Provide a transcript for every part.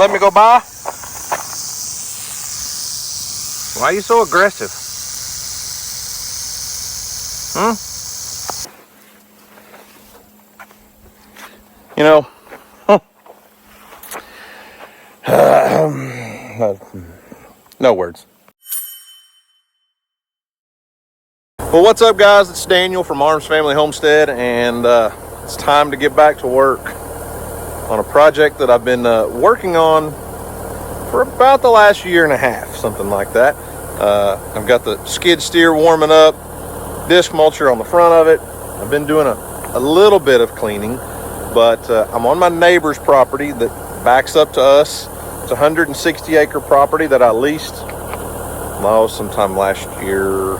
let me go by? Why are you so aggressive? You know, no words. Well, what's up, guys? It's Daniel from Arms Family Homestead, and it's time to get back to work on a project that I've been working on for about the last year and a half, something like that. I've got the skid steer warming up, disc mulcher on the front of it. I've been doing a little bit of cleaning, but I'm on my neighbor's property that backs up to us. It's a 160-acre property that I leased, sometime last year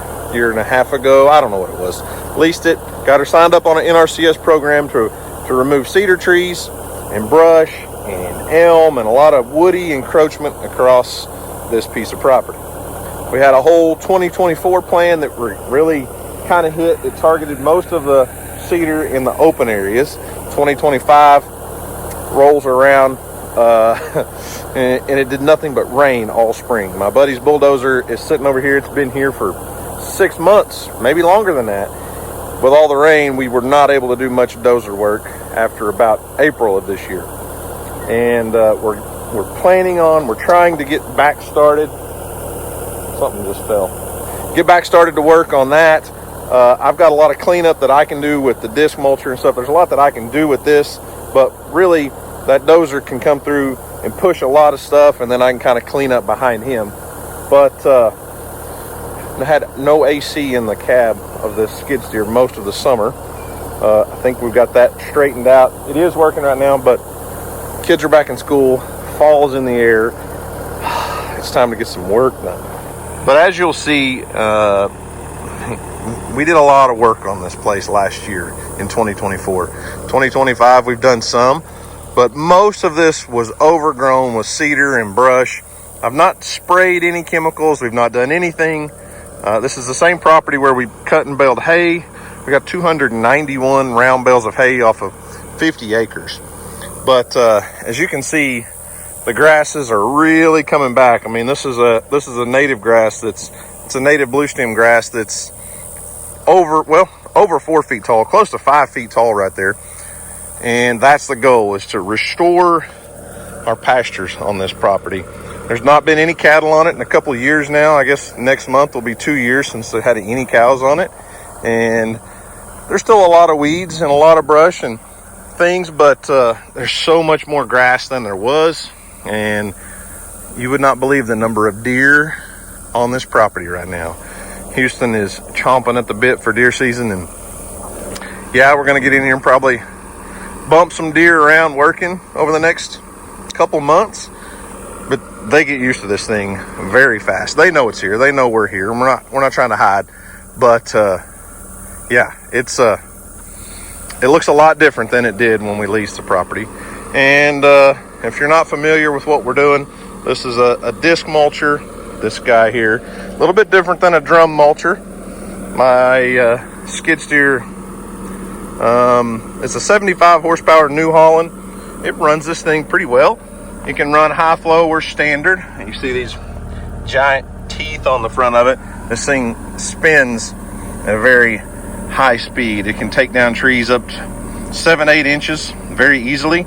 and a half ago. I don't know what it was. Leased it, got her signed up on an NRCS program to remove cedar trees and brush and elm and a lot of woody encroachment across this piece of property. We had a whole 2024 plan that really kind of hit. It targeted most of the cedar in the open areas. 2025 rolls around and it did nothing but rain all spring. My buddy's bulldozer is sitting over here. It's been here for 6 months, maybe longer than that. With all the rain, we were not able to do much dozer work after about April of this year. And we're trying to get back started. Something just fell. Get back started to work on that. I've got a lot of cleanup that I can do with the disc mulcher and stuff. There's a lot that I can do with this, but really that dozer can come through and push a lot of stuff, and then I can kind of clean up behind him. But I had no AC in the cab of this skid steer most of the summer. I think we've got that straightened out. It is working right now, but kids are back in school. Fall's in the air. It's time to get some work done. But as you'll see, we did a lot of work on this place last year in 2024. 2025, we've done some, but most of this was overgrown with cedar and brush. I've not sprayed any chemicals. We've not done anything. This is the same property where we cut and baled hay. We got 291 round bales of hay off of 50 acres. But as you can see, the grasses are really coming back. I mean, this is a native grass it's a native blue stem grass that's over 4 feet tall, close to 5 feet tall right there. And that's the goal, is to restore our pastures on this property. There's not been any cattle on it in a couple of years now. I guess next month will be 2 years since they had any cows on it. And there's still a lot of weeds and a lot of brush and things, but there's so much more grass than there was. And you would not believe the number of deer on this property right now. Houston is chomping at the bit for deer season, and yeah, we're going to get in here and probably bump some deer around working over the next couple months. But they get used to this thing very fast. They know it's here. They know we're here. We're not trying to hide. But yeah, it looks a lot different than it did when we leased the property. And if you're not familiar with what we're doing, this is a disc mulcher. This guy here, a little bit different than a drum mulcher. My skid steer, it's a 75 horsepower New Holland. It runs this thing pretty well. It can run high flow or standard. You see these giant teeth on the front of it. This thing spins at a very high speed. It can take down trees up to 7-8 inches very easily.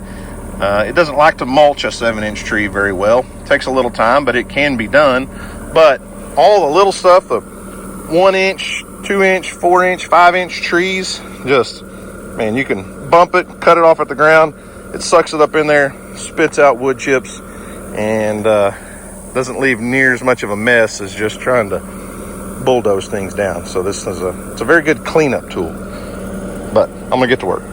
It doesn't like to mulch a 7-inch tree very well. It takes a little time, but it can be done. But all the little stuff, the 1-inch, 2-inch, 4-inch, 5-inch trees, just, man, you can bump it, cut it off at the ground. It sucks it up in there, spits out wood chips, and doesn't leave near as much of a mess as just trying to bulldoze things down. So this is it's a very good cleanup tool. But I'm gonna get to work.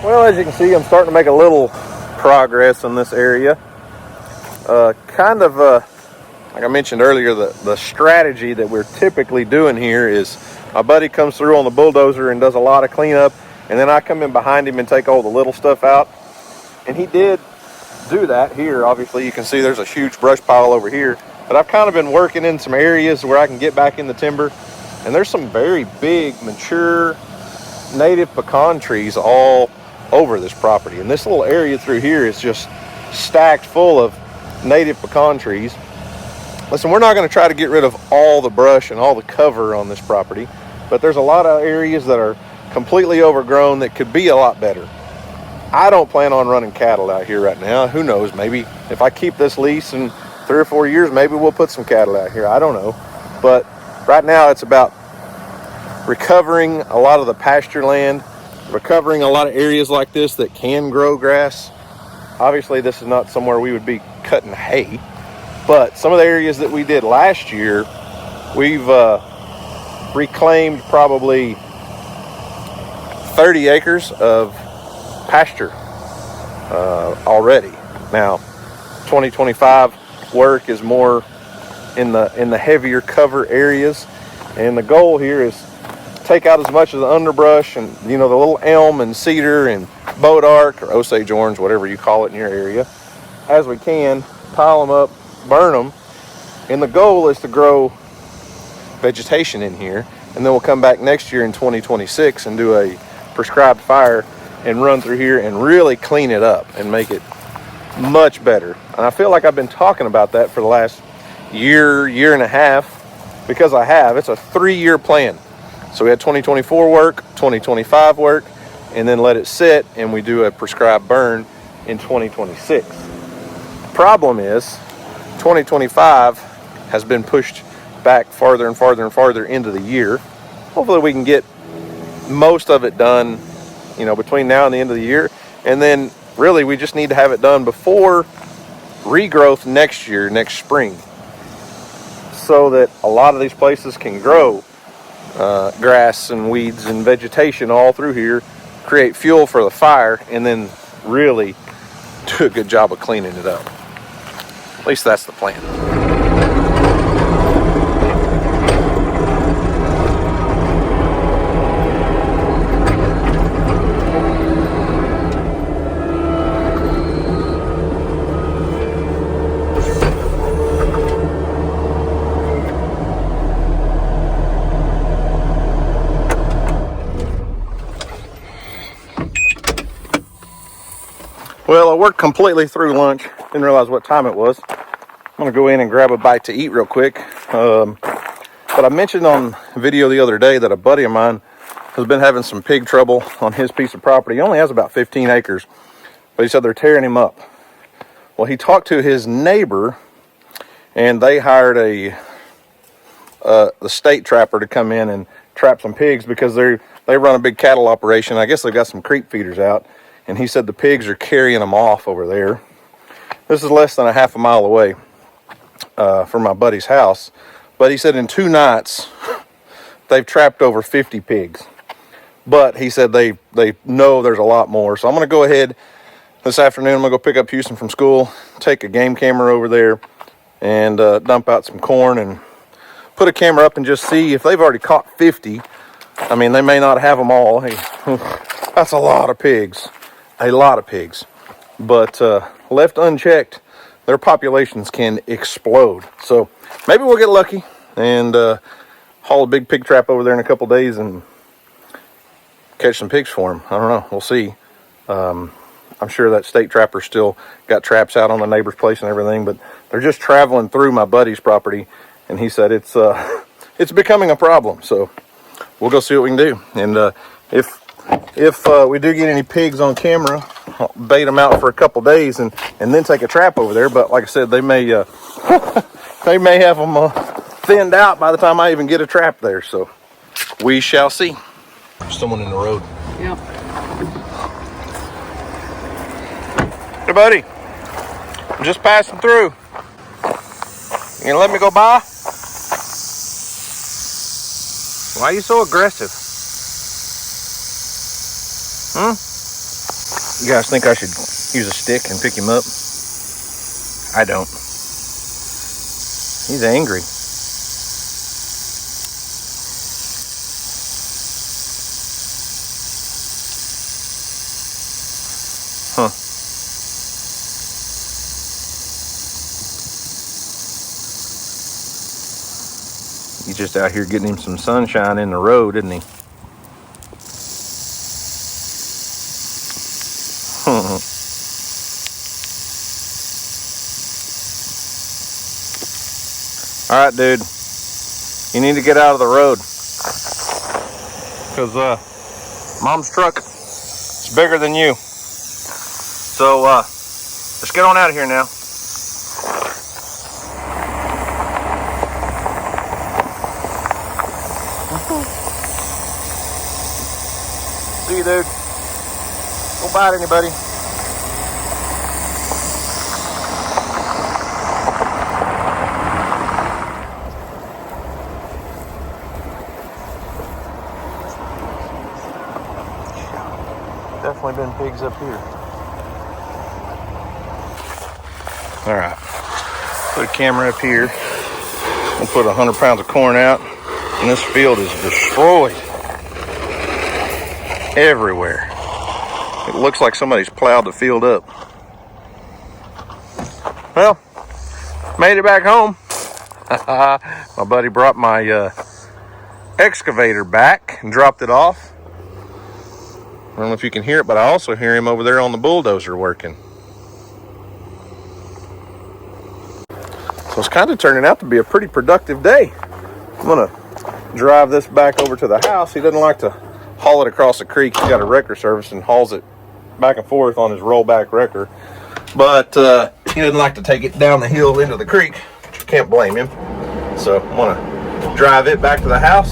Well, as you can see, I'm starting to make a little progress in this area. Like I mentioned earlier, the strategy that we're typically doing here is my buddy comes through on the bulldozer and does a lot of cleanup, and then I come in behind him and take all the little stuff out. And he did do that here. Obviously, you can see there's a huge brush pile over here, but I've kind of been working in some areas where I can get back in the timber, and there's some very big, mature, native pecan trees all over this property. And this little area through here is just stacked full of native pecan trees. Listen, we're not going to try to get rid of all the brush and all the cover on this property, but there's a lot of areas that are completely overgrown that could be a lot better. I don't plan on running cattle out here right now. Who knows, maybe if I keep this lease in 3 or 4 years, maybe we'll put some cattle out here. I don't know. But right now it's about recovering a lot of the pasture land, recovering a lot of areas like this that can grow grass. Obviously, this is not somewhere we would be cutting hay, but some of the areas that we did last year, we've reclaimed probably 30 acres of pasture already. Now, 2025 work is more in the heavier cover areas, and the goal here is take out as much of the underbrush and, you know, the little elm and cedar and bodark or Osage orange, whatever you call it in your area, as we can, pile them up, burn them, and the goal is to grow vegetation in here, and then we'll come back next year in 2026 and do a prescribed fire and run through here and really clean it up and make it much better. And I feel like I've been talking about that for the last year and a half, because I have. It's a 3-year plan. So we had 2024 work, 2025 work, and then let it sit, and we do a prescribed burn in 2026. Problem is, 2025 has been pushed back farther and farther and farther into the year. Hopefully we can get most of it done, you know, between now and the end of the year. And then really we just need to have it done before regrowth next year, next spring, so that a lot of these places can grow grass and weeds and vegetation all through here, create fuel for the fire, and then really do a good job of cleaning it up. At least that's the plan. Well, I worked completely through lunch. Didn't realize what time it was. I'm going to go in and grab a bite to eat real quick. But I mentioned on video the other day that a buddy of mine has been having some pig trouble on his piece of property. He only has about 15 acres, but he said they're tearing him up. Well, he talked to his neighbor, and they hired the state trapper to come in and trap some pigs, because they run a big cattle operation. I guess they've got some creep feeders out. And he said the pigs are carrying them off over there. This is less than a half a mile away from my buddy's house. But he said in 2 nights, they've trapped over 50 pigs. But he said they know there's a lot more. So I'm going to go ahead this afternoon. I'm going to go pick up Houston from school, take a game camera over there, and dump out some corn and put a camera up and just see if they've already caught 50. I mean, they may not have them all. Hey, that's a lot of pigs. A lot of pigs, but left unchecked, their populations can explode. So maybe we'll get lucky and haul a big pig trap over there in a couple days and catch some pigs for them. I don't know. We'll see. I'm sure that state trapper still got traps out on the neighbor's place and everything, but they're just traveling through my buddy's property, and he said it's becoming a problem. So we'll go see what we can do. And if we do get any pigs on camera, I'll bait them out for a couple days and then take a trap over there. But like I said, they may they may have them thinned out by the time I even get a trap there. So we shall see. Someone in the road. Yep. Hey, buddy. I'm just passing through. You gonna let me go by? Why are you so aggressive? You guys think I should use a stick and pick him up? I don't. He's angry. Huh. He's just out here getting him some sunshine in the road, isn't he? All right, dude. You need to get out of the road. Because Mom's truck is bigger than you. So let's get on out of here now. See you, dude. Don't bite anybody. Definitely been pigs up here. All right, put a camera up here. We'll put 100 pounds of corn out, and this field is destroyed everywhere. It looks like somebody's plowed the field up. Well, made it back home. My buddy brought my excavator back and dropped it off. I don't know if you can hear it, but I also hear him over there on the bulldozer working. So it's kind of turning out to be a pretty productive day. I'm gonna drive this back over to the house. He doesn't like to haul it across the creek. He's got a wrecker service and hauls it back and forth on his rollback wrecker. But he doesn't like to take it down the hill into the creek, which you can't blame him. So I'm gonna drive it back to the house,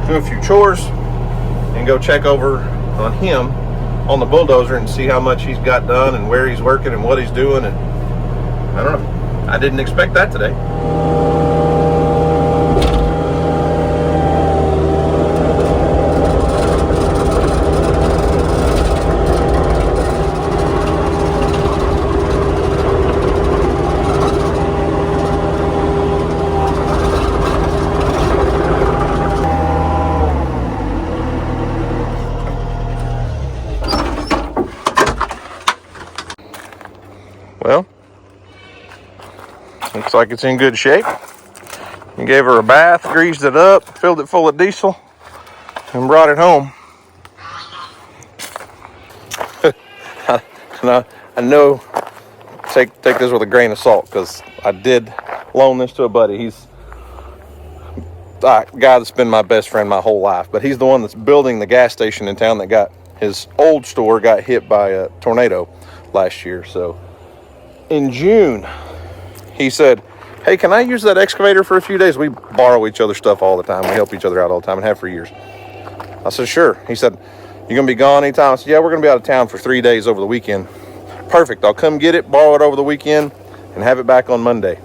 do a few chores, and go check over on him on the bulldozer and see how much he's got done and where he's working and what he's doing. And I don't know. I didn't expect that today. Well, looks like it's in good shape. We gave her a bath, greased it up, filled it full of diesel, and brought it home. I know, take this with a grain of salt, because I did loan this to a buddy. He's a guy that's been my best friend my whole life, but he's the one that's building the gas station in town that got his old store got hit by a tornado last year. So in June, he said, hey, can I use that excavator for a few days? We borrow each other's stuff all the time. We help each other out all the time and have for years. I said, sure. He said, you gonna be gone anytime? I said, yeah, we're gonna be out of town for 3 days over the weekend. Perfect, I'll come get it, borrow it over the weekend, and have it back on Monday.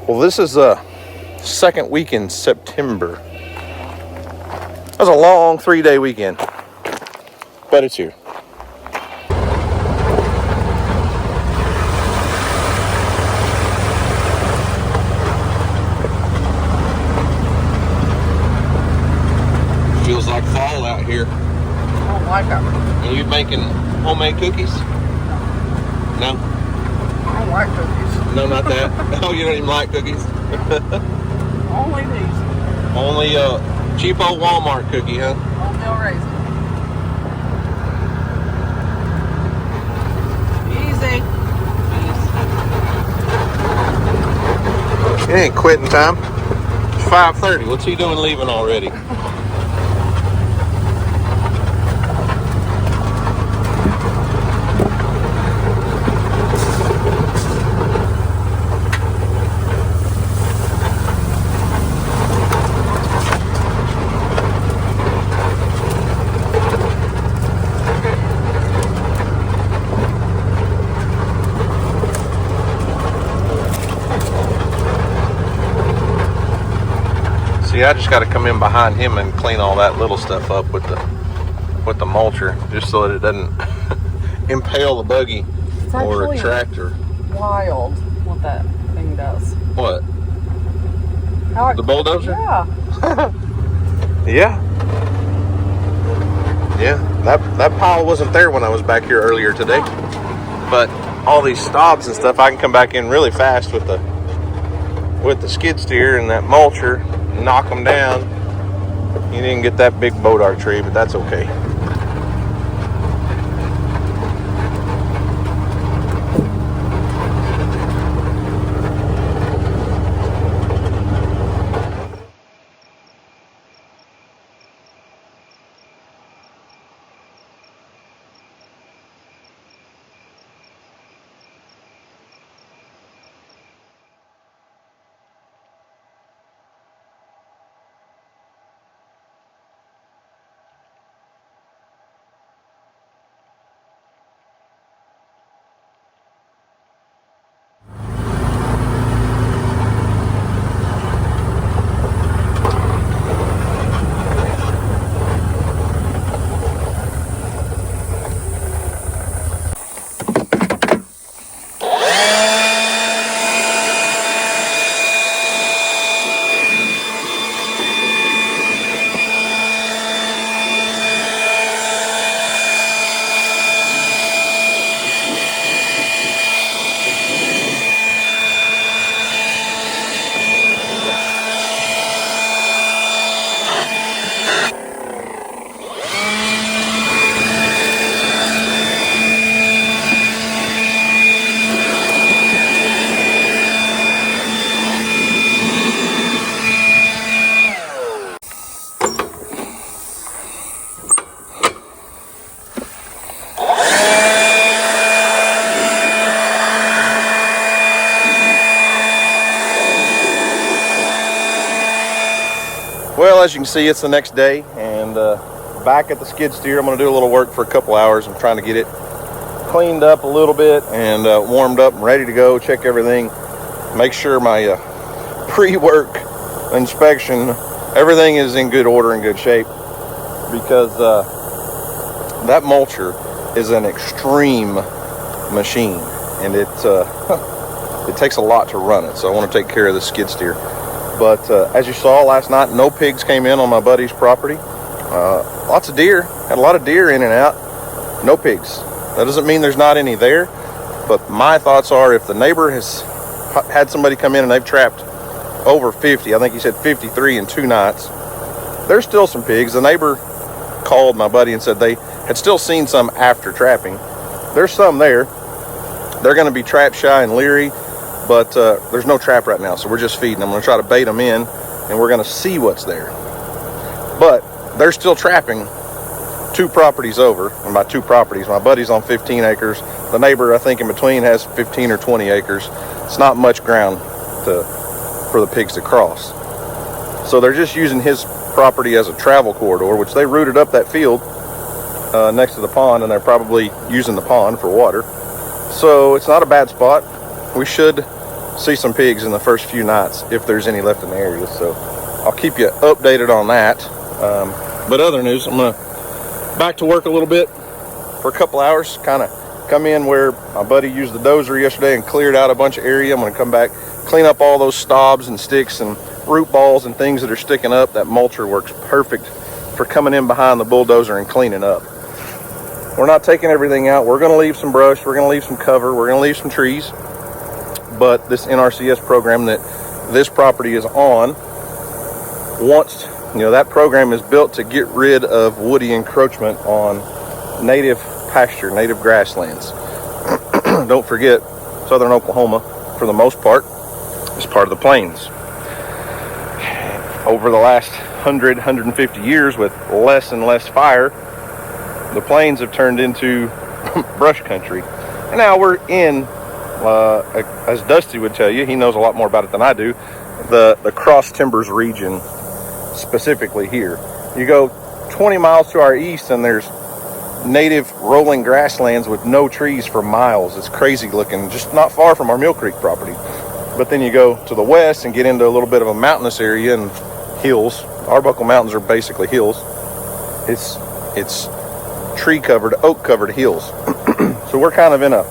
Well, this is a second week in September. That was a long 3-day weekend, but it's here. Feels like fall out here. I don't like them. Are you making homemade cookies? No? I don't like cookies. No, not that. Oh, you don't even like cookies? Only these. Only a cheap old Walmart cookie, huh? Oatmeal raisin. Easy. It ain't quitting time. It's 5:30. What's he doing leaving already? See, I just got to come in behind him and clean all that little stuff up with the with the mulcher, just so that it doesn't impale the buggy It's or a actually tractor. wild what that thing does. What? How The bulldozer? Yeah. Yeah. Yeah. That pile wasn't there when I was back here earlier today. But all these stobs and stuff, I can come back in really fast with the skid steer and that mulcher, knock them down. You didn't get that big boat arch tree, but that's okay. Well, as you can see, it's the next day, and back at the skid steer. I'm going to do a little work for a couple hours. I'm trying to get it cleaned up a little bit and warmed up and ready to go. Check everything. Make sure my pre-work inspection, everything is in good order and good shape, because that mulcher is an extreme machine, and it takes a lot to run it. So I want to take care of the skid steer. But as you saw last night, no pigs came in on my buddy's property. Lots of deer. Had a lot of deer in and out. No pigs. That doesn't mean there's not any there. But my thoughts are, if the neighbor has had somebody come in and they've trapped over 50, I think he said 53 in 2 nights, there's still some pigs. The neighbor called my buddy and said they had still seen some after trapping. There's some there. They're going to be trap shy and leery. But there's no trap right now, so we're just feeding. I'm going to try to bait them in, and we're going to see what's there. But they're still trapping 2 properties over. And by 2 properties, my buddy's on 15 acres. The neighbor, I think, in between has 15 or 20 acres. It's not much ground for the pigs to cross. So they're just using his property as a travel corridor, which they rooted up that field next to the pond, and they're probably using the pond for water. So it's not a bad spot. We should see some pigs in the first few nights if there's any left in the area. So I'll keep you updated on that. But other news, I'm going to back to work a little bit for a couple hours. Kind of come in where my buddy used the dozer yesterday and cleared out a bunch of area. I'm going to come back, clean up all those stobs and sticks and root balls and things that are sticking up. That mulcher works perfect for coming in behind the bulldozer and cleaning up. We're not taking everything out. We're going to leave some brush. We're going to leave some cover. We're going to leave some trees. But this NRCS program that this property is on wants, that program is built to get rid of woody encroachment on native pasture, native grasslands. Don't forget, southern Oklahoma, for the most part, is part of the plains. Over the last 150 years, with less and less fire, the plains have turned into brush country. And now we're in, as Dusty would tell you, he knows a lot more about it than I do, the Cross Timbers region, specifically here. You go 20 miles to our east and there's native rolling grasslands with no trees for miles. It's crazy looking, just not far from our Mill Creek property. But then you go to the west and get into a little bit of a mountainous area and hills. Arbuckle Mountains are basically hills. It's tree covered, oak covered hills. So we're kind of in a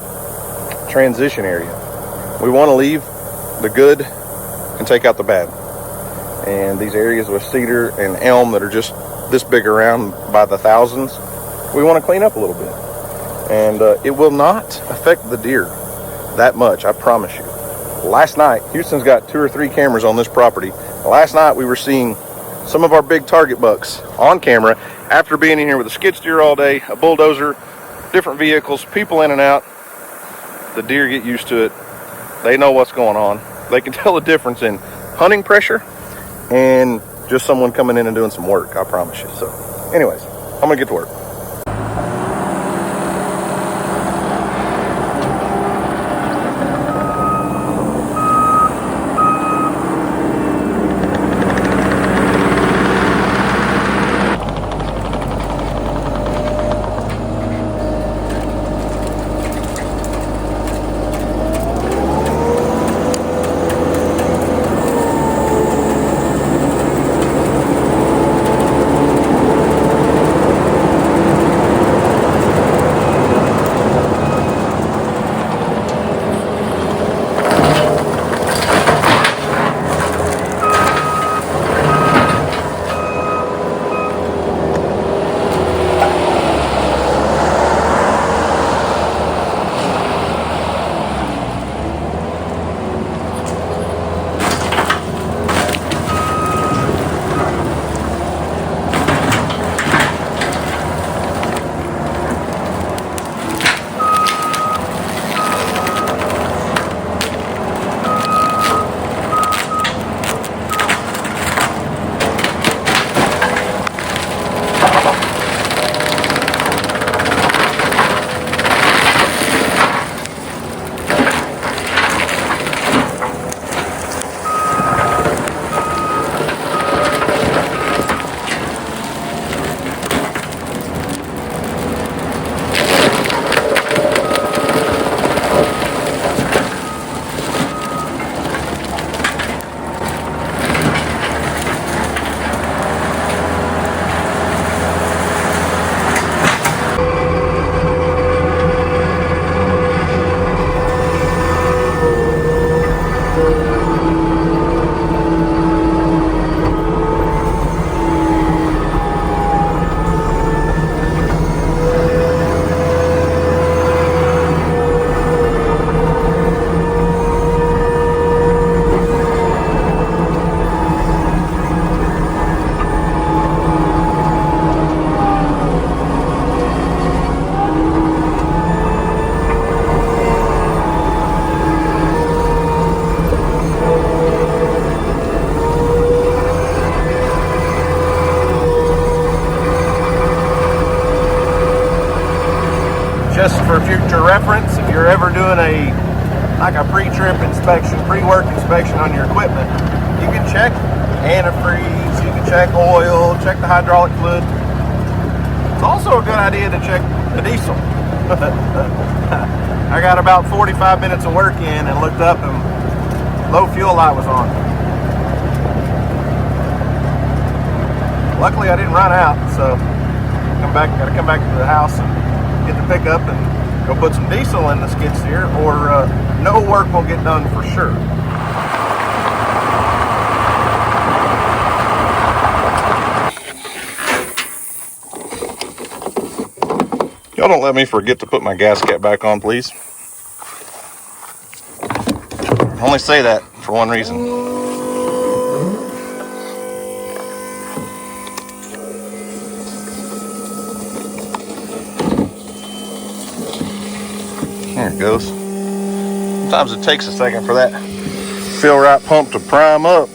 transition area. We want to leave the good and take out the bad. And these areas with cedar and elm that are just this big around by the thousands, we want to clean up a little bit. And it will not affect the deer that much, I promise you. Last night, Houston's got 2 or 3 cameras on this property. Last night we were seeing some of our big target bucks on camera after being in here with a skid steer all day, a bulldozer, different vehicles, people in and out. The deer get used to it. They know what's going on. They can tell the difference in hunting pressure and just someone coming in and doing some work, I promise you. So anyways, I'm gonna get to work. Just for future reference, if you're ever doing a pre-trip inspection, pre-work inspection on your equipment, you can check antifreeze, you can check oil, check the hydraulic fluid. It's also a good idea to check the diesel. I got about 45 minutes of work in and looked up and low fuel light was on. Luckily I didn't run out, so gotta come back to the house and get the pickup and go put some diesel in the skid steer, or no work will get done for sure. Y'all don't let me forget to put my gas cap back on, please. I only say that for one reason. There it goes. Sometimes it takes a second for that fill right pump to prime up.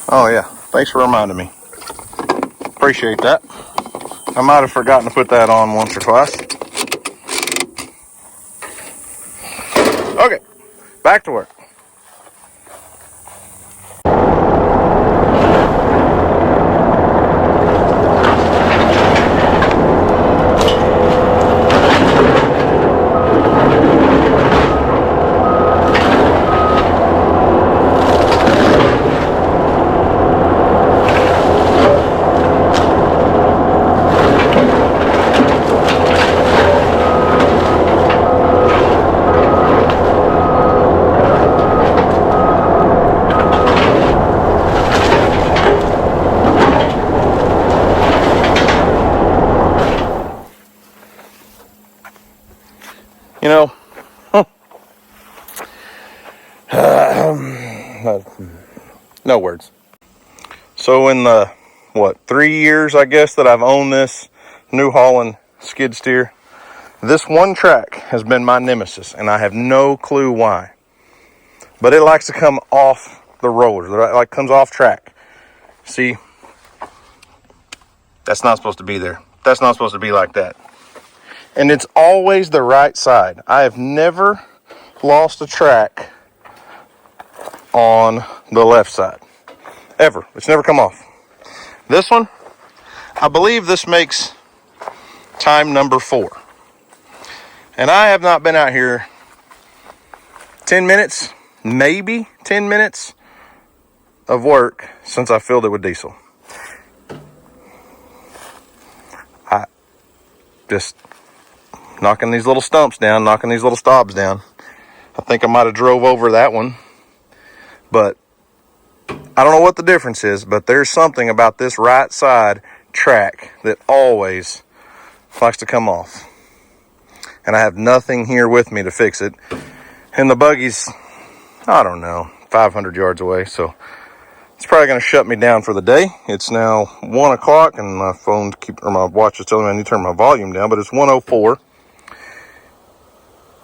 Oh yeah, thanks for reminding me. Appreciate that. I might have forgotten to put that on once or twice. Okay, back to work. You know, no words. So in the, 3 years, I guess, that I've owned this New Holland skid steer, this one track has been my nemesis, and I have no clue why. But it likes to come off the rollers, like comes off track. See, that's not supposed to be there. That's not supposed to be like that. And it's always the right side. I have never lost a track on the left side. Ever. It's never come off. This one, I believe this makes time number 4. And I have not been out here 10 minutes, maybe 10 minutes of work since I filled it with diesel. I just knocking these little stumps down, knocking these little stobs down. I think I might have drove over that one, but I don't know what the difference is, but there's something about this right side track that always likes to come off. And I have nothing here with me to fix it. And the buggy's, I don't know, 500 yards away, so it's probably going to shut me down for the day. It's now 1 o'clock, and my phone, or my watch is telling me I need to turn my volume down, but it's 1:04.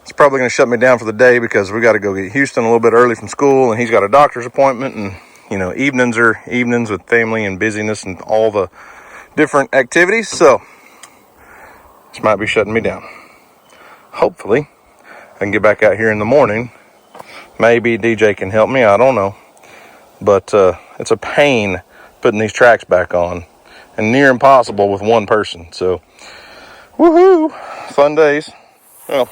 It's probably going to shut me down for the day because we got to go get Houston a little bit early from school, and he's got a doctor's appointment, and you know, evenings are evenings with family and busyness and all the different activities, so this might be shutting me down. Hopefully I can get back out here in the morning. Maybe DJ can help me, I don't know, but it's a pain putting these tracks back on, and near impossible with one person. So woohoo, fun days. Well,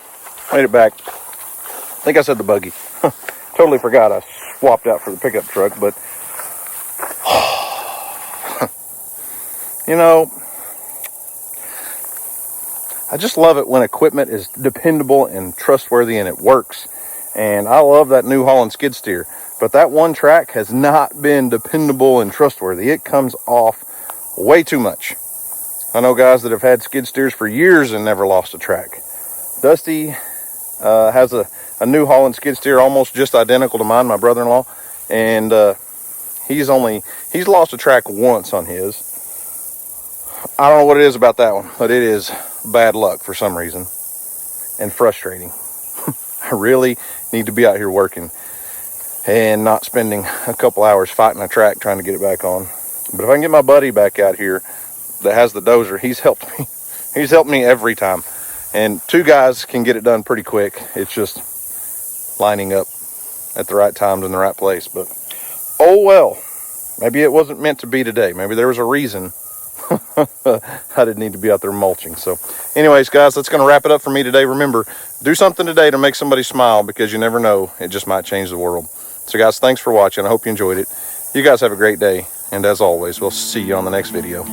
made it back. I think I said the buggy. Totally forgot I swapped out for the pickup truck, but you know, I just love it when equipment is dependable and trustworthy and it works. And I love that New Holland skid steer, but that one track has not been dependable and trustworthy. It comes off way too much. I know guys that have had skid steers for years and never lost a track. Dusty has a New Holland skid steer almost just identical to mine, my brother-in-law, and he's lost a track once on his. I don't know what it is about that one, but it is bad luck for some reason and frustrating. I really need to be out here working and not spending a couple hours fighting a track trying to get it back on. But if I can get my buddy back out here that has the dozer, he's helped me. He's helped me every time. And 2 guys can get it done pretty quick. It's just lining up at the right times in the right place. But oh well, maybe it wasn't meant to be today. Maybe there was a reason I didn't need to be out there mulching. So anyways, guys, that's going to wrap it up for me today. Remember, do something today to make somebody smile, because you never know, it just might change the world. So guys, thanks for watching. I hope you enjoyed it. You guys have a great day, and as always, we'll see you on the next video.